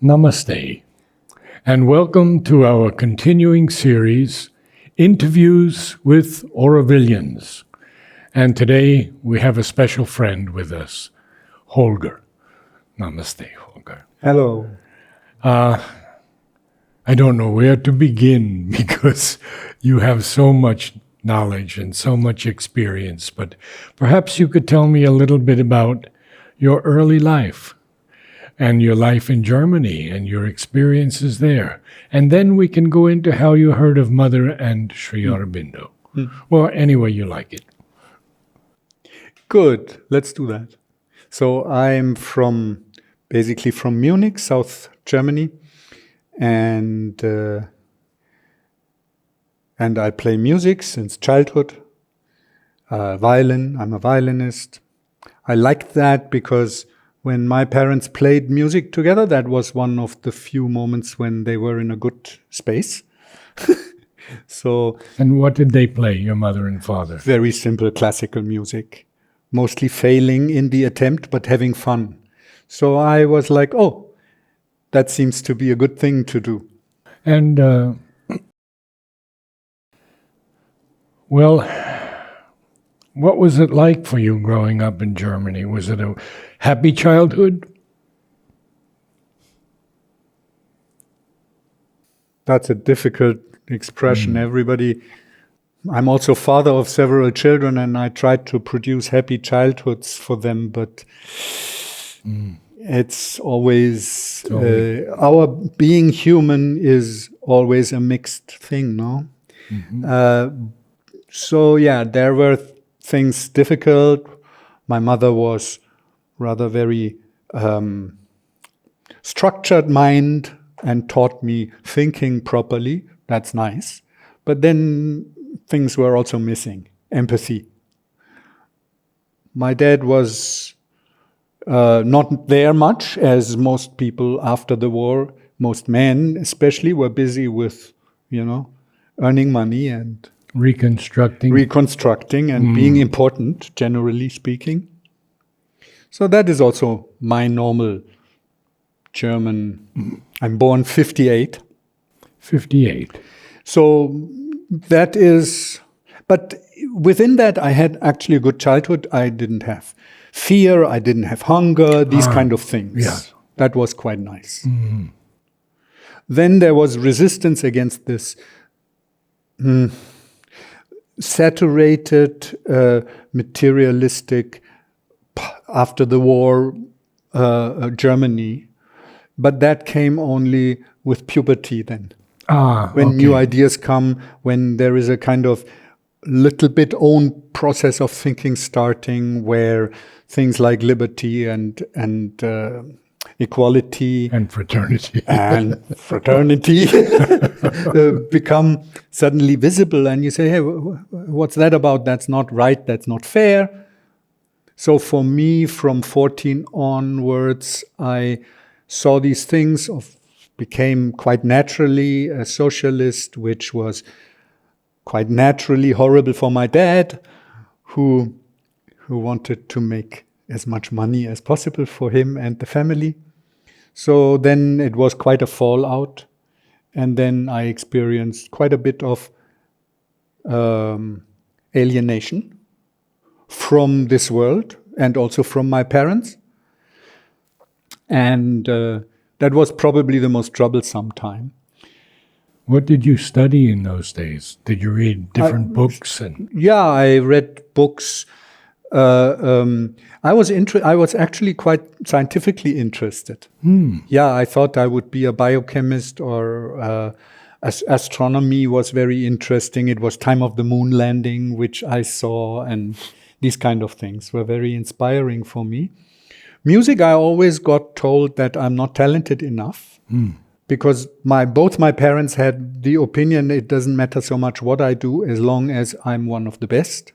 Namaste, and welcome to our continuing series, Interviews with Aurovilians. And today we have a special friend with us, Holger. Namaste, Holger. Hello. I don't know where to begin because you have so much knowledge and so much experience, but perhaps you could tell me a little bit about your early life and your life in Germany and your experiences there. And then we can go into how you heard of Mother and Sri Aurobindo. Well, any way you like it. Good. Let's do that. So I'm basically from Munich, South Germany, and I play music since childhood. Violin. I'm a violinist. I liked that because when my parents played music together, that was one of the few moments when they were in a good space. And what did they play, your mother and father? Very simple classical music, mostly failing in the attempt, but having fun. So I was like, oh, that seems to be a good thing to do. And, well, what was it like for you growing up in Germany? Was it a happy childhood? That's a difficult expression. I'm also father of several children, and I tried to produce happy childhoods for them, but it's always, our being human is always a mixed thing, no? So yeah, there were things difficult. My mother was rather very structured mind and taught me thinking properly. That's nice. But then things were also missing. Empathy. My dad was not there much, as most people after the war, most men especially, were busy with, earning money and reconstructing and being important, generally speaking. So that is also my normal German. I'm born 58. 58. So that is, but within that I had actually a good childhood. I didn't have fear, I didn't have hunger, these kind of things. Yeah. That was quite nice. Then there was resistance against this saturated, materialistic, after the war Germany. But that came only with puberty then. When new ideas come, when there is a kind of little bit own process of thinking starting, where things like liberty and equality and fraternity become suddenly visible, and you say, hey, what's that about? That's not right, that's not fair. So for me, from 14 onwards, I saw these things, became quite naturally a socialist, which was quite naturally horrible for my dad, who wanted to make as much money as possible for him and the family. So then it was quite a fallout. And then I experienced quite a bit of alienation from this world and also from my parents. And that was probably the most troublesome time. What did you study in those days? Did you read different books? Yeah, I read books. I was actually quite scientifically interested. Yeah, I thought I would be a biochemist, or astronomy was very interesting. It was time of the moon landing, which I saw, and these kind of things were very inspiring for me. Music, I always got told that I'm not talented enough, because both my parents had the opinion it doesn't matter so much what I do as long as I'm one of the best.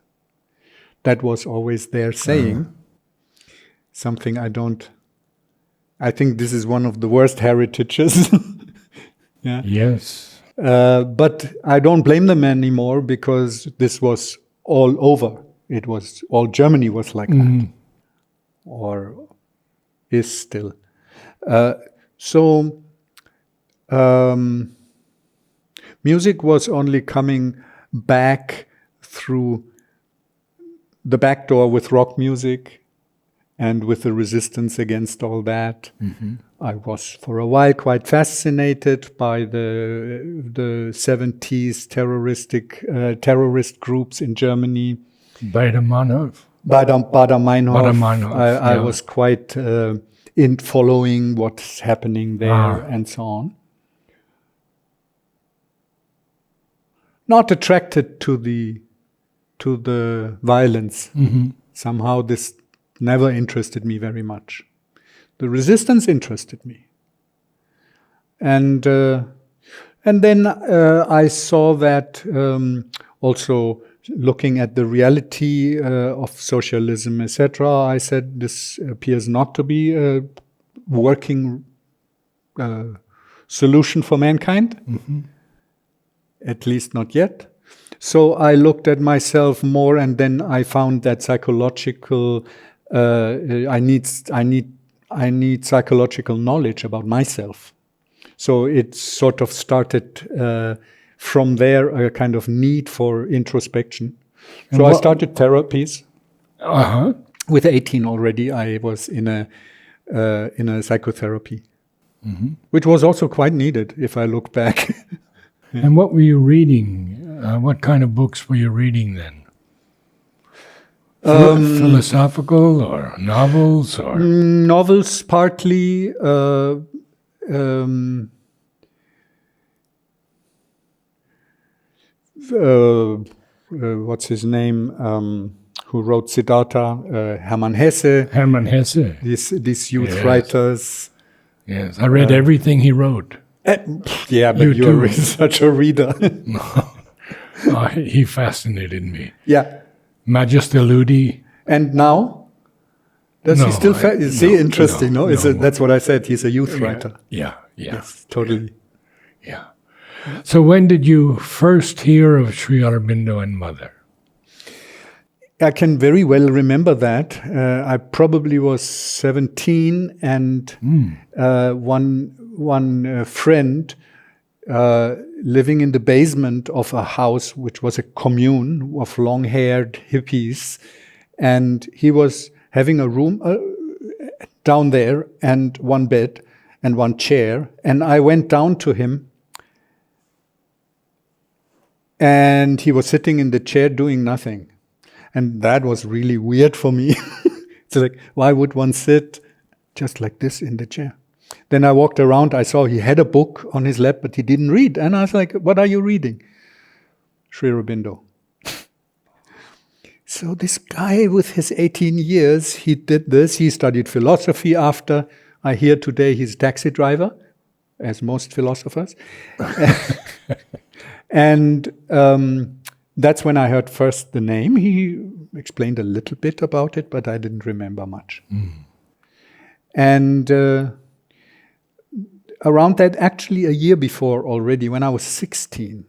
That was always their saying. Something I think this is one of the worst heritages. Yeah. Yes. But I don't blame them anymore, because this was all over. It was all Germany was like that, or is still. So music was only coming back through the back door with rock music and with the resistance against all that. I was for a while quite fascinated by the 70s terrorist groups in Germany. Baader-Meinhof. Baader-Meinhof. I Yeah. was quite in following what's happening there and so on. Not attracted to the violence. Somehow this never interested me very much. The resistance interested me. And then I saw that also looking at the reality of socialism, etc. I said this appears not to be a working solution for mankind, at least not yet. So I looked at myself more, and then I found that psychological. I need psychological knowledge about myself. So it sort of started from there, a kind of need for introspection. So I started therapies. With 18 already, I was in a psychotherapy, which was also quite needed if I look back. And what were you reading? What kind of books were you reading then? Philosophical or novels or novels partly. What's his name? Who wrote Siddhartha? Hermann Hesse. Hermann Hesse. These youth writers. Yes, I read everything he wrote. Yeah, but you're such a reader. He fascinated me. Yeah. Magister Ludi. And now? Does he still interesting, no? That's what I said. He's a youth writer. Yeah. Yes, totally. Yeah. So when did you first hear of Sri Aurobindo and Mother? I can very well remember that. I probably was 17, and one friend living in the basement of a house, which was a commune of long-haired hippies, and he was having a room down there and one bed and one chair, and I went down to him, and he was sitting in the chair doing nothing. And that was really weird for me. It's like, why would one sit just like this in the chair? Then I walked around, I saw he had a book on his lap, but he didn't read. And I was like, what are you reading? Sri Aurobindo. So this guy with his 18 years, he did this. He studied philosophy after. I hear today he's a taxi driver, as most philosophers. And that's when I heard first the name. He explained a little bit about it, but I didn't remember much. And around that, actually a year before already, when I was 16,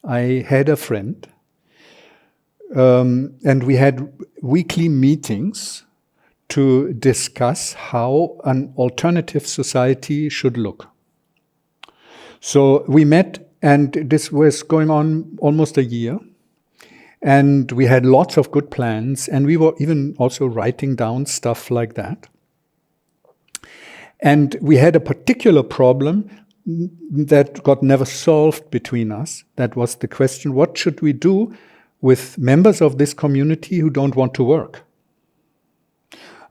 I had a friend, and we had weekly meetings to discuss how an alternative society should look. So we met, and this was going on almost a year. And we had lots of good plans, and we were even also writing down stuff like that. And we had a particular problem that got never solved between us. That was the question, what should we do with members of this community who don't want to work?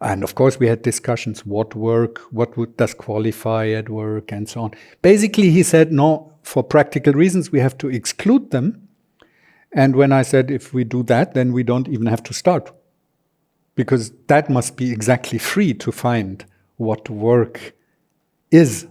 And of course, we had discussions, what work, does qualify at work, and so on. Basically, he said, no, for practical reasons, we have to exclude them. And when I said, if we do that, then we don't even have to start. Because that must be exactly free to find what work is.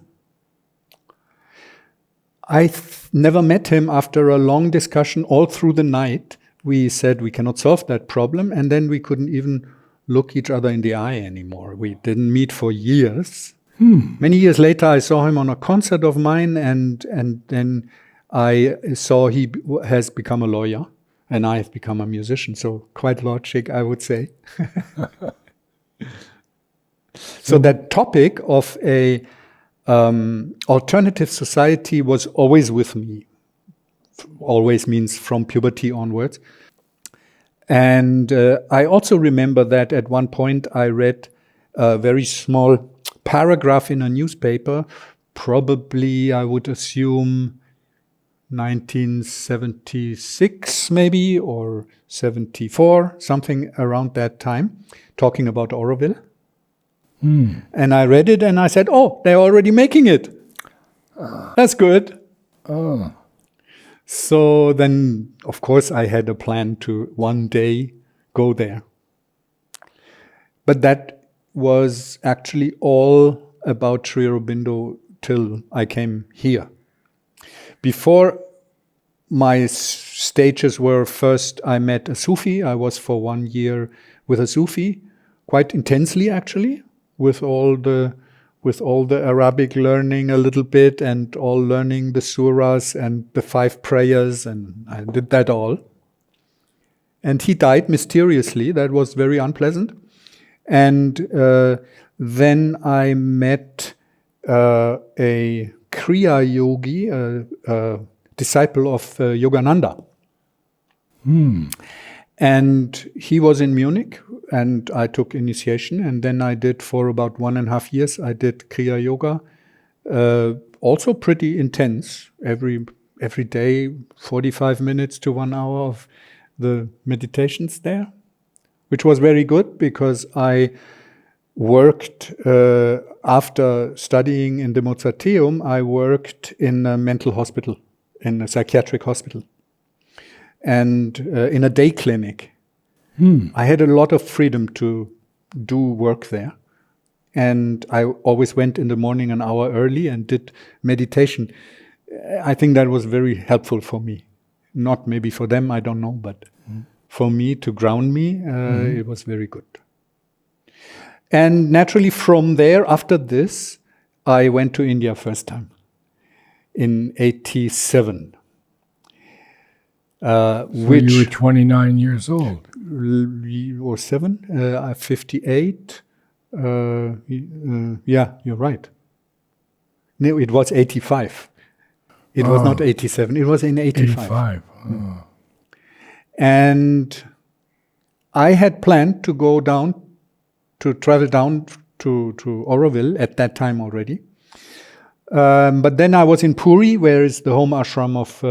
I never met him. After a long discussion all through the night, we said we cannot solve that problem. And then we couldn't even look each other in the eye anymore. We didn't meet for years. Many years later, I saw him on a concert of mine, and then I saw he has become a lawyer, and I have become a musician. So quite logic, I would say. So that topic of a Alternative society was always with me. Always means from puberty onwards. And I also remember that at one point I read a very small paragraph in a newspaper, probably I would assume 1976 maybe, or 74, something around that time, talking about Auroville. And I read it and I said, oh, they're already making it. That's good. So then, of course, I had a plan to one day go there. But that was actually all about Sri Aurobindo till I came here. Before my stages were, first I met a Sufi. I was for 1 year with a Sufi, quite intensely actually, with all the Arabic learning a little bit and all learning the surahs and the 5 prayers, and I did that all. And he died mysteriously. That was very unpleasant. And then I met a Kriya Yogi, a disciple of Yogananda. And he was in Munich, and I took initiation. And then I did, for about 1.5 years, I did Kriya Yoga. Also pretty intense. Every day, 45 minutes to 1 hour of the meditations there, which was very good because I worked, after studying in the Mozarteum, I worked in a mental hospital, in a psychiatric hospital, and in a day clinic. I had a lot of freedom to do work there. And I always went in the morning an hour early and did meditation. I think that was very helpful for me. Not maybe for them, I don't know, but for me, to ground me, it was very good. And naturally from there, after this, I went to India first time in 87. Which you were 29 years old. Or 7, 58. Yeah, you're right. No, it was 85. It was not 87. It was in 85. 85. Oh. And I had planned to travel down to Auroville at that time already. But then I was in Puri, where is the home ashram of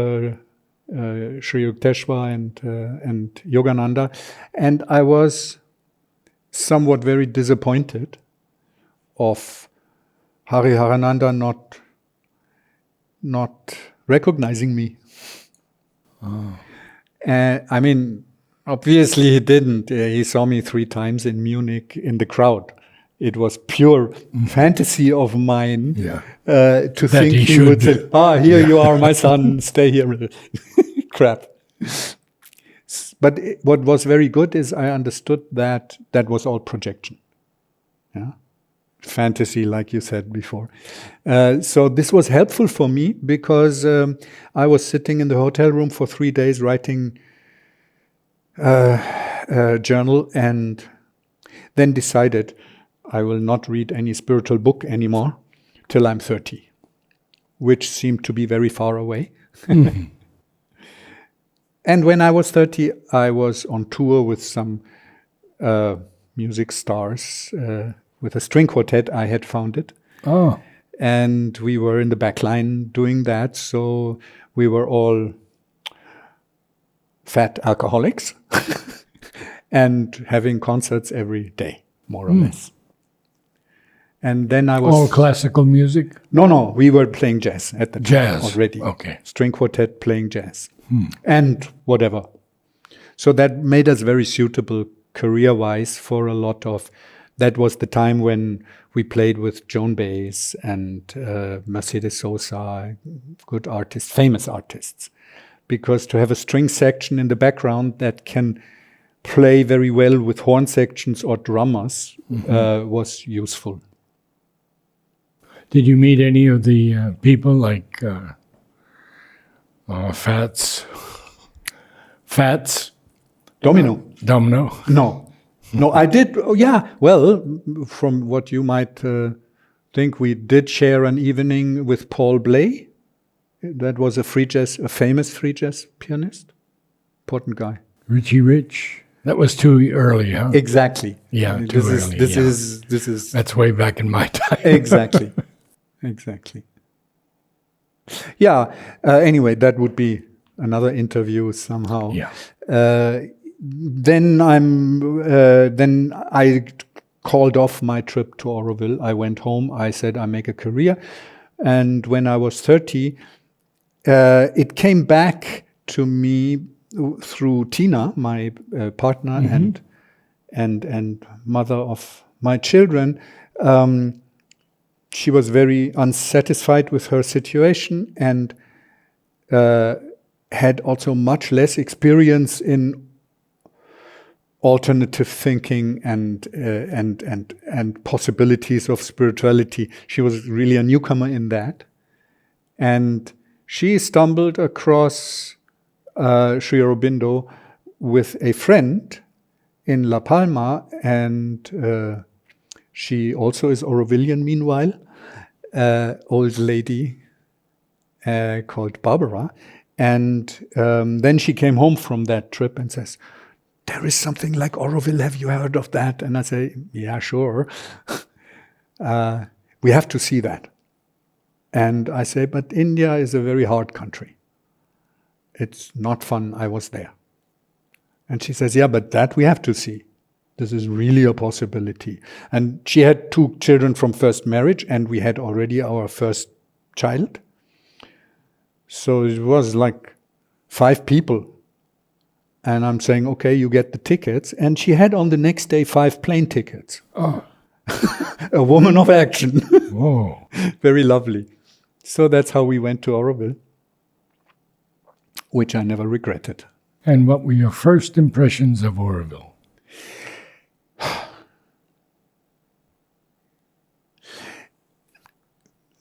Sri Yukteswar and Yogananda, and I was somewhat very disappointed of Hariharananda not recognizing me. I mean, obviously he didn't. He saw me 3 times in Munich in the crowd. It was pure fantasy of mine to that think he would say, here you are, my son, stay here. Crap. But what was very good is I understood that was all projection. Yeah, fantasy, like you said before. So this was helpful for me because I was sitting in the hotel room for 3 days writing a journal, and then decided I will not read any spiritual book anymore till I'm 30, which seemed to be very far away. And when I was 30, I was on tour with some music stars, with a string quartet I had founded. And we were in the back line doing that, so we were all fat alcoholics and having concerts every day, more or less. And then I was... All classical music? No, we were playing jazz at the time already. Okay. String quartet playing jazz. And whatever. So that made us very suitable career-wise for a lot of... That was the time when we played with Joan Baez and Mercedes Sosa, good artists, famous artists. Because to have a string section in the background that can play very well with horn sections or drummers was useful. Did you meet any of the people like Fats? Domino? Domino? No, I did. Oh, yeah, well, from what you might think we did share an evening with Paul Bley. That was a famous free jazz pianist. Important guy. Richie Rich. That was too early, huh? Exactly. Yeah, too early. This is. That's way back in my time. Exactly. Yeah. Anyway, that would be another interview somehow. Yeah. Then I called off my trip to Auroville. I went home. I said I make a career, and when I was 30, it came back to me through Tina, my partner and mother of my children. She was very unsatisfied with her situation and had also much less experience in alternative thinking and possibilities of spirituality. She was really a newcomer in that, and she stumbled across Sri Aurobindo with a friend in La Palma, and she also is Aurovilian meanwhile, old lady called Barbara. And then she came home from that trip and says, "There is something like Auroville, have you heard of that?" And I say, "Yeah, sure." We have to see that. And I say, "But India is a very hard country. It's not fun, I was there." And she says, "Yeah, but that we have to see. This is really a possibility." And she had 2 children from first marriage, and we had already our first child. So it was like 5 people. And I'm saying, "Okay, you get the tickets." And she had on the next day 5 plane tickets. Oh. A woman of action. Whoa. Very lovely. So that's how we went to Auroville, which I never regretted. And what were your first impressions of Auroville?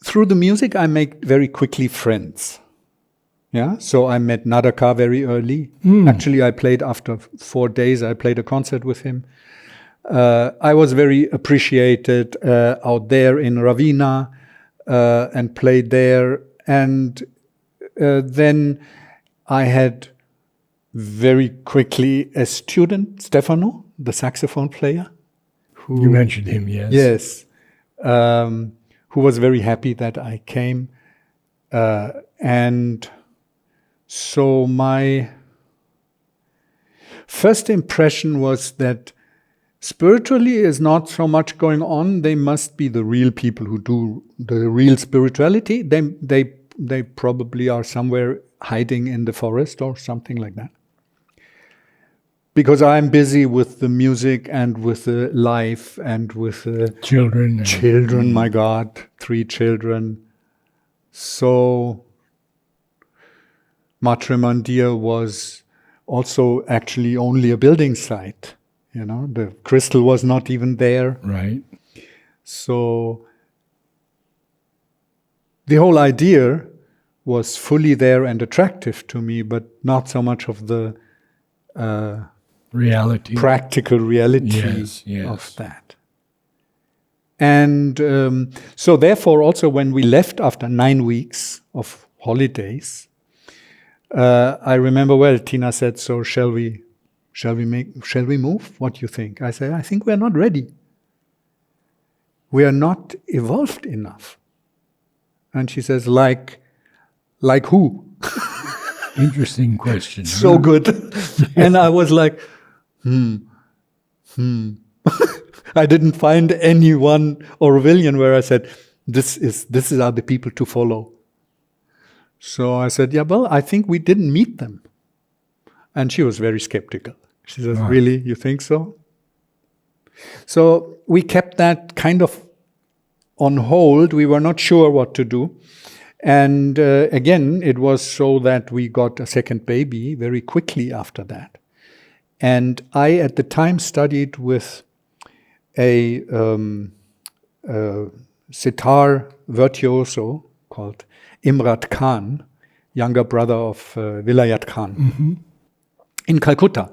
Through the music, I make very quickly friends. Yeah, so I met Nadaka very early. Actually, I played after 4 days. I played a concert with him. I was very appreciated out there in Ravenna and played there. And then I had very quickly a student, Stefano, the saxophone player. You mentioned him, yes. Yes. Who was very happy that I came. And so my first impression was that spiritually is not so much going on. They must be the real people who do the real spirituality. They probably are somewhere hiding in the forest or something like that. Because I'm busy with the music and with the life and with the Children. children, my God, 3 children. So Matrimandir was also actually only a building site. You know, the crystal was not even there. Right. So the whole idea was fully there and attractive to me, but not so much of the Reality. practical reality Yes. of that. And so therefore also when we left after 9 weeks of holidays, I remember well, Tina said, "So shall we move? What do you think?" I said, "I think we're not ready. We are not evolved enough." And she says, like who? Interesting question. So good. And I was like, I didn't find anyone Aurovilian where I said, this are the people to follow. So I said, "Yeah, well, I think we didn't meet them." And she was very skeptical. She says, "Really, you think so?" So we kept that kind of on hold. We were not sure what to do. And again, it was so that we got a second baby very quickly after that. And I, at the time, studied with a sitar virtuoso called Imrat Khan, younger brother of Vilayat Khan, in Calcutta.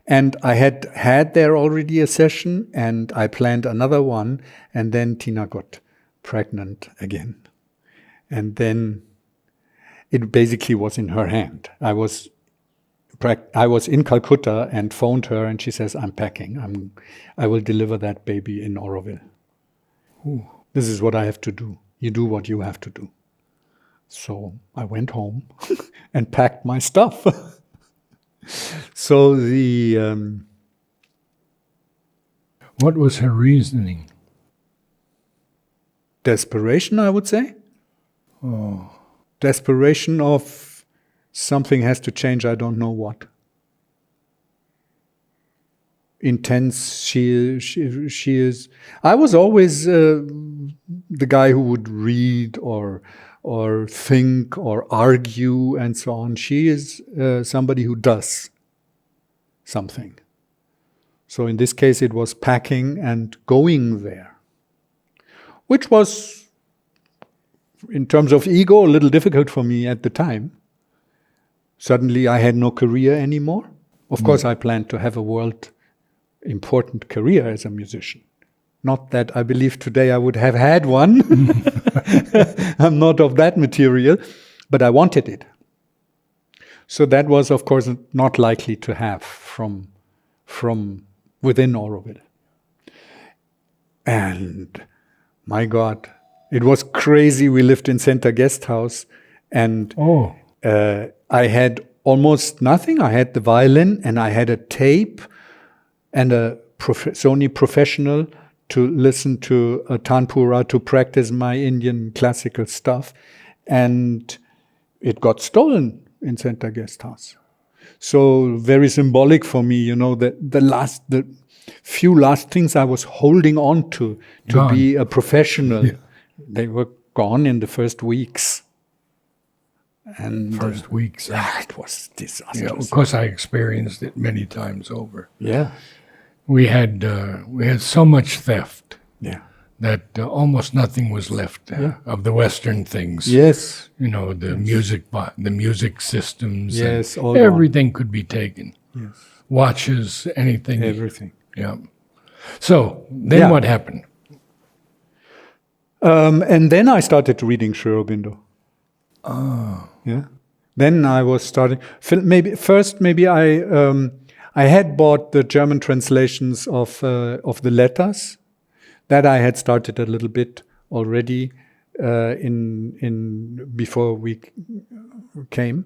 And I had there already a session, and I planned another one, and then Tina got pregnant again. And then it basically was in her hand. I was in Calcutta and phoned her, and she says, I'm packing. I will deliver that baby in Auroville. Ooh. This is what I have to do. You do what you have to do. So I went home and packed my stuff. So What was her reasoning? Desperation, I would say. Oh. Desperation of something has to change, I don't know what. Intense, she is. I was always the guy who would read or think or argue and so on. She is somebody who does something. So in this case, it was packing and going there, which was, in terms of ego, a little difficult for me at the time. Suddenly, I had no career anymore. Of course, I planned to have a world important career as a musician. Not that I believe today I would have had one. I'm not of that material, but I wanted it. So that was, of course, not likely to have from within Auroville. And my God, it was crazy. We lived in Center Guest House, and I had almost nothing. I had the violin, and I had a tape and a Sony Professional to listen to a tanpura, to practice my Indian classical stuff. And it got stolen in Center Guest House. So very symbolic for me, the few last things I was holding on to be a professional, they were gone in the first weeks. And First weeks. It was disastrous. Yeah, of course, I experienced it many times over. Yeah. We had so much theft that almost nothing was left of the Western things. Yes. The music systems. Yes, all everything could be taken. Yes. Watches, anything. Everything. Yeah. So then what happened? And then I started reading Sri Aurobindo. Oh. Yeah. Then I was starting. Maybe I had bought the German translations of the letters. That I had started a little bit already in before we came.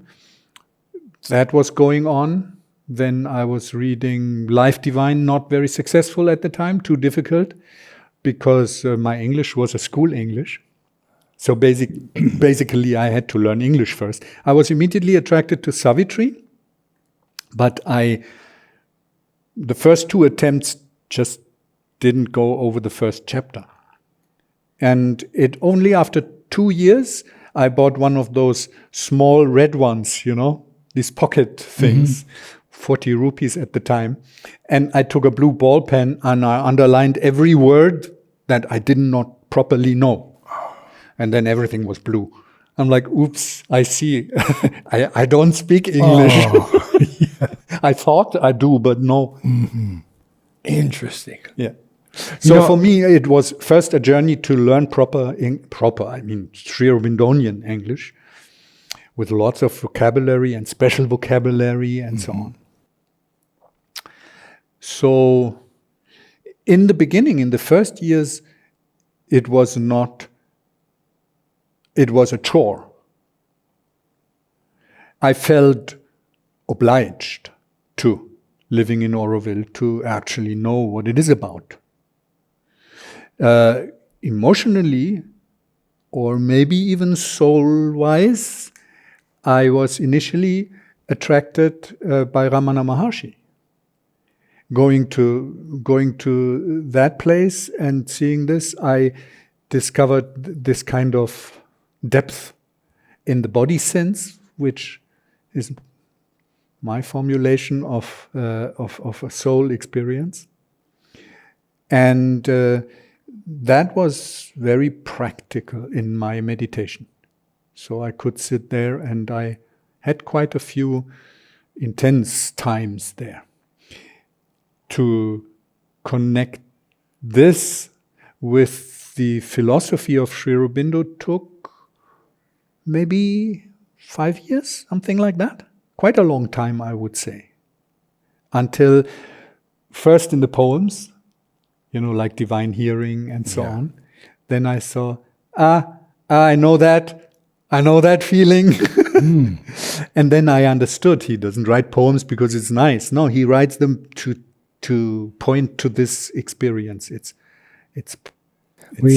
That was going on. Then I was reading Life Divine, not very successful at the time, too difficult, because my English was a school English. So basically, I had to learn English first. I was immediately attracted to Savitri, but the first two attempts just didn't go over the first chapter. And it only after 2 years, I bought one of those small red ones, these pocket things, 40 rupees at the time. And I took a blue ball pen and I underlined every word that I did not properly know. And then everything was blue. I'm like, oops, I see. I don't speak English. Oh, yeah. I thought I do, but no. Mm-hmm. Interesting. Yeah. So for me, it was first a journey to learn proper Sri Aurobindonian English, with lots of vocabulary and special vocabulary and so on. So in the beginning, in the first years, it was a chore. I felt obliged to, living in Auroville, to actually know what it is about. Emotionally, or maybe even soul-wise, I was initially attracted by Ramana Maharshi. Going to that place and seeing this, I discovered this kind of depth in the body sense, which is my formulation of a soul experience, and that was very practical in my meditation. So I could sit there, and I had quite a few intense times there to connect this with the philosophy of Sri Aurobindo took maybe 5 years, something like that. Quite a long time, I would say. Until first in the poems, like Divine Hearing and so on. Then I saw, I know that feeling. And then I understood he doesn't write poems because it's nice. No, he writes them to point to this experience. It's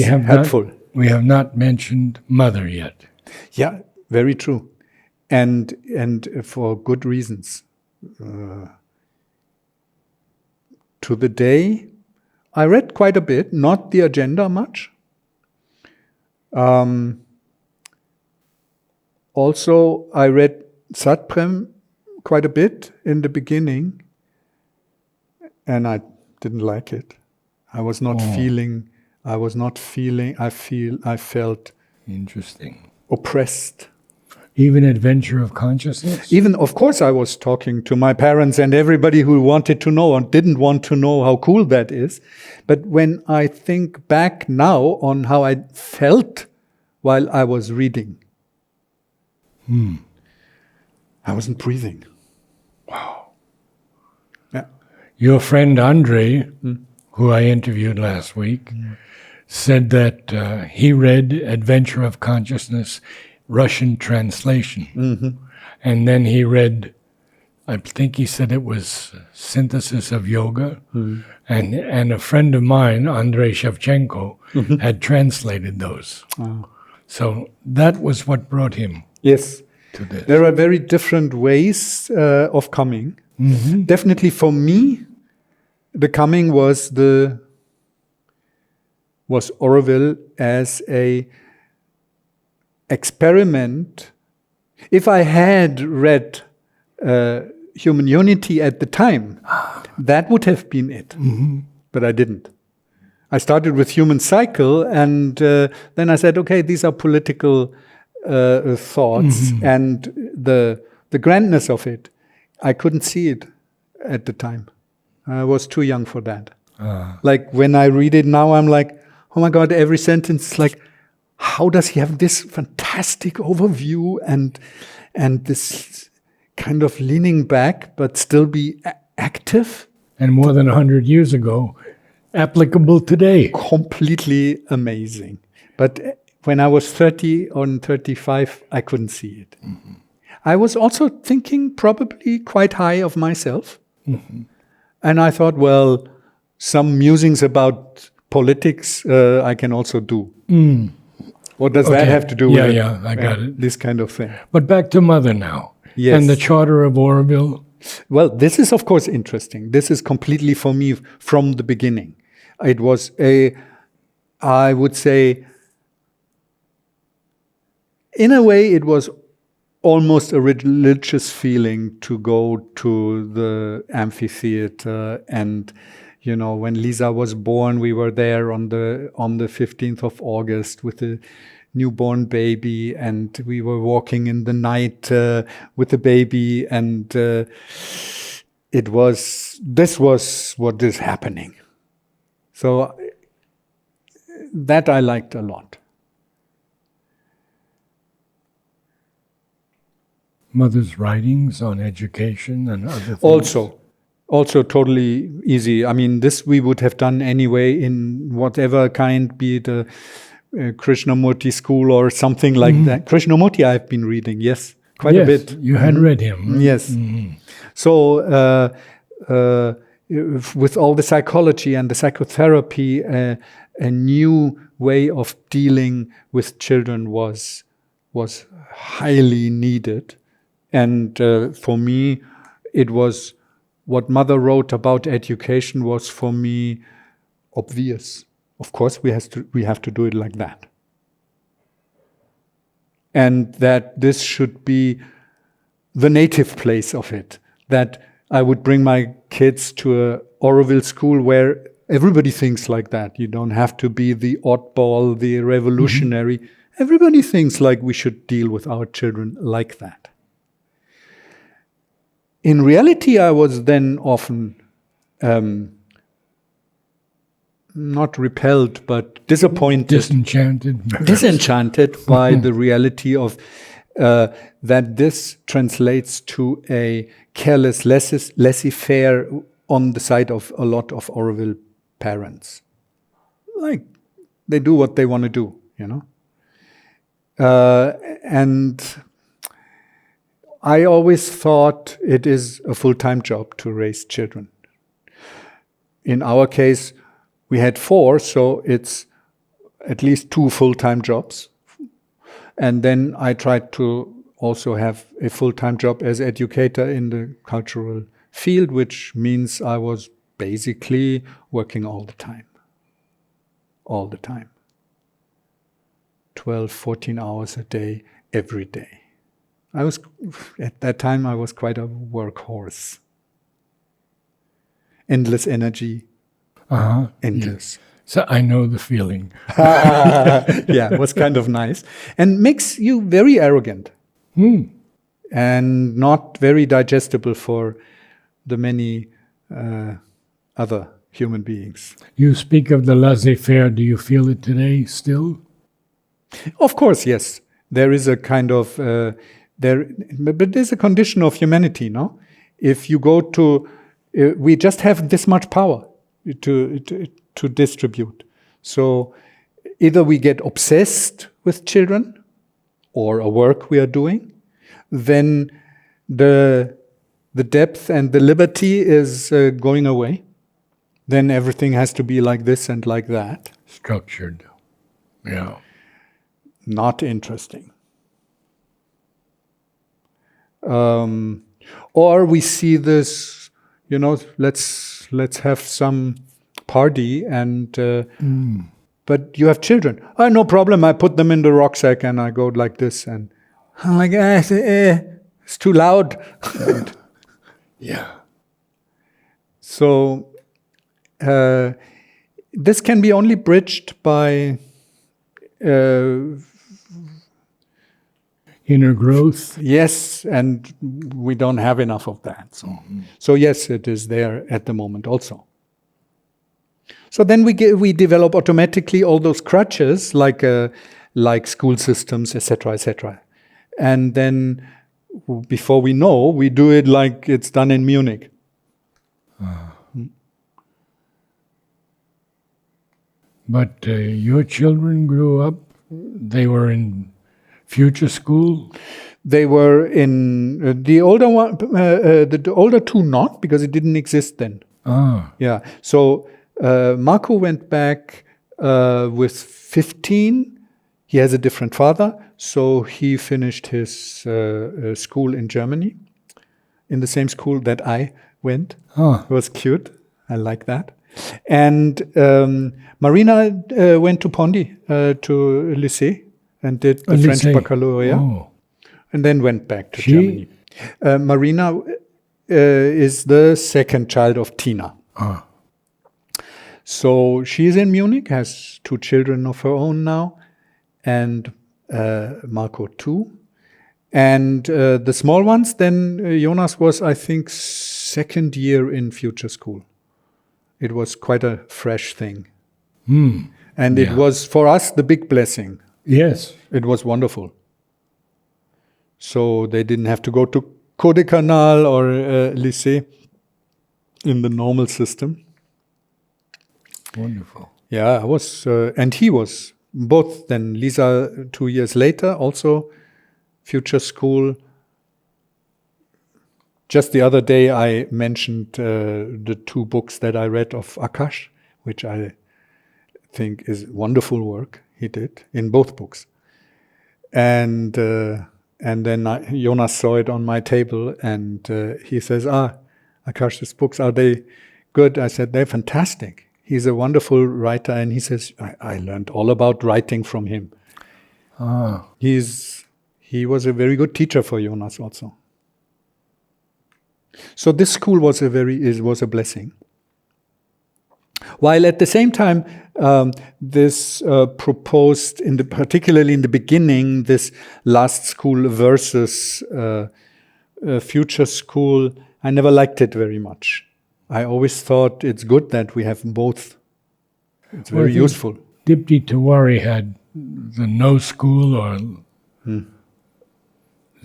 helpful. We have not mentioned Mother yet. Yeah, very true. And for good reasons. To the day, I read quite a bit, not the agenda much. Also, I read Satprem quite a bit in the beginning, and I didn't like it. I felt interesting, oppressed. Even Adventure of Consciousness? Even, of course, I was talking to my parents and everybody who wanted to know and didn't want to know how cool that is. But when I think back now on how I felt while I was reading, I wasn't breathing. Wow. Yeah. Your friend Andre, who I interviewed last week, said that he read Adventure of Consciousness Russian translation. And then he read, I think he said it was Synthesis of Yoga. And a friend of mine, Andrei Shevchenko, had translated those. So that was what brought him to this. There are very different ways of coming. Definitely for me, the coming was Auroville as a experiment. If I had read Human Unity at the time, that would have been it. But I didn't. I started with Human Cycle, and then I said, okay, these are political thoughts, and the grandness of it, I couldn't see it at the time. I was too young for that. Like when I read it now, I'm like, oh my God, every sentence is like, how does he have this fantastic overview and this kind of leaning back, but still be active? And more than 100 years ago, applicable today. Completely amazing. But when I was 30 or 35, I couldn't see it. I was also thinking probably quite high of myself. And I thought, well, some musings about politics I can also do. What does that have to do with I got it. This kind of thing? But back to Mother now. Yes. And the Charter of Auroville. Well, this is, of course, interesting. This is completely for me from the beginning. It was I would say, in a way, it was almost a religious feeling to go to the amphitheater. And, when Lisa was born, we were there on the 15th of August with the newborn baby, and we were walking in the night with the baby, and this was what is happening. So that I liked a lot. Mother's writings on education and other things. Also totally easy. I mean, this we would have done anyway in whatever kind, be it a Krishnamurti school or something like that. Krishnamurti I've been reading, quite a bit. You had read him. Yes. So with all the psychology and the psychotherapy, a new way of dealing with children was highly needed. And for me, it was what Mother wrote about education was for me obvious. Of course, we have to do it like that. And that this should be the native place of it. That I would bring my kids to a Auroville school where everybody thinks like that. You don't have to be the oddball, the revolutionary. Everybody thinks like we should deal with our children like that. In reality, I was then often not repelled, but disappointed. Disenchanted? Disenchanted by the reality of that this translates to a careless laissez-faire on the side of a lot of Auroville parents. Like, they do what they want to do, you know. And I always thought it is a full-time job to raise children. In our case, we had 4, so it's at least 2 full-time jobs. And then I tried to also have a full-time job as educator in the cultural field, which means I was basically working all the time. All the time. 12, 14 hours a day, every day. At that time, I was quite a workhorse. Endless energy. Endless. Yes. So I know the feeling. Yeah, it was kind of nice. And makes you very arrogant. And not very digestible for the many other human beings. You speak of the laissez-faire. Do you feel it today still? Of course, yes. There is a kind of but there's a condition of humanity, no? If you go to, we just have this much power to distribute. So either we get obsessed with children or a work we are doing, then the depth and the liberty is going away. Then everything has to be like this and like that. Structured. Yeah. Not interesting. Or we see this, you know, let's have some party and but you have children. Oh, no problem. I put them in the rucksack and I go like this, and I'm like, it's too loud. Yeah. So this can be only bridged by Inner growth. yes, and we don't have enough of that. So yes, it is there at the moment also. So then we develop automatically all those crutches like school systems, etc., and then before we know, we do it like it's done in Munich. But your children grew up. They were in future school. They were in the older one, the older 2 not, because it didn't exist then. Yeah. So Marco went back with 15. He has a different father, so he finished his school in Germany, in the same school that I went. It was cute. I like that. And Marina went to Pondy, to Lycée, and did the French baccalaureate, and then went back to Germany. Marina is the second child of Tina. So she's in Munich, has 2 children of her own now, and Marco too. And the small ones, then Jonas was, I think, 2nd year in future school. It was quite a fresh thing. And it was, for us, the big blessing. Yes. It was wonderful. So they didn't have to go to Codecanal or Lycée in the normal system. Wonderful. Yeah, I was, and he was both. Then Lisa 2 years later, also future school. Just the other day, I mentioned the 2 books that I read of Akash, which I think is wonderful work he did in both books. And then Jonas saw it on my table, and he says, Akash's books, are they good? I said, they're fantastic. He's a wonderful writer, and he says, I learned all about writing from him. He was a very good teacher for Jonas also. So this school was a blessing. While at the same time, this proposed, particularly in the beginning, this last school versus future school, I never liked it very much. I always thought it's good that we have both. It's very useful. Dipti Tiwari had the no school or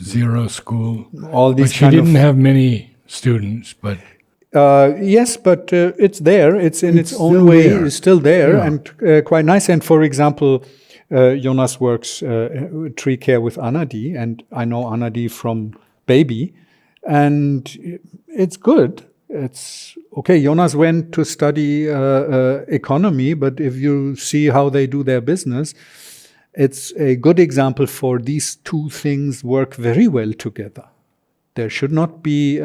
zero school. All these But she didn't have many students, but yes, but it's there. It's in its own still way. there. It's still there Yeah. and quite nice. And for example, Jonas works tree care with Anadi, and I know Anadi from baby, and it's good. It's okay. Jonas went to study economy, but if you see how they do their business, it's a good example for these two things work very well together. There should not be.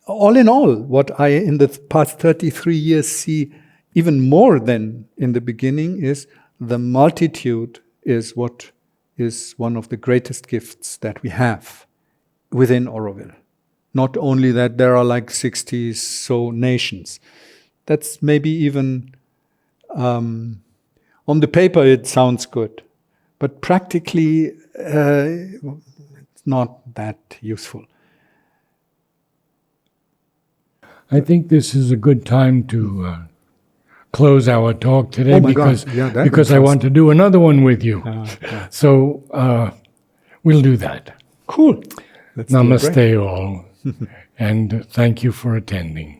All in all, what I in the past 33 years see even more than in the beginning is the multitude is what is one of the greatest gifts that we have within Auroville. Not only that there are like 60 so nations. That's maybe even on the paper it sounds good, but practically it's not that useful. I think this is a good time to close our talk today Oh my God. because I want to do another one with you. Yeah. So we'll do that. Cool. Let's do a break. Namaste all, and thank you for attending.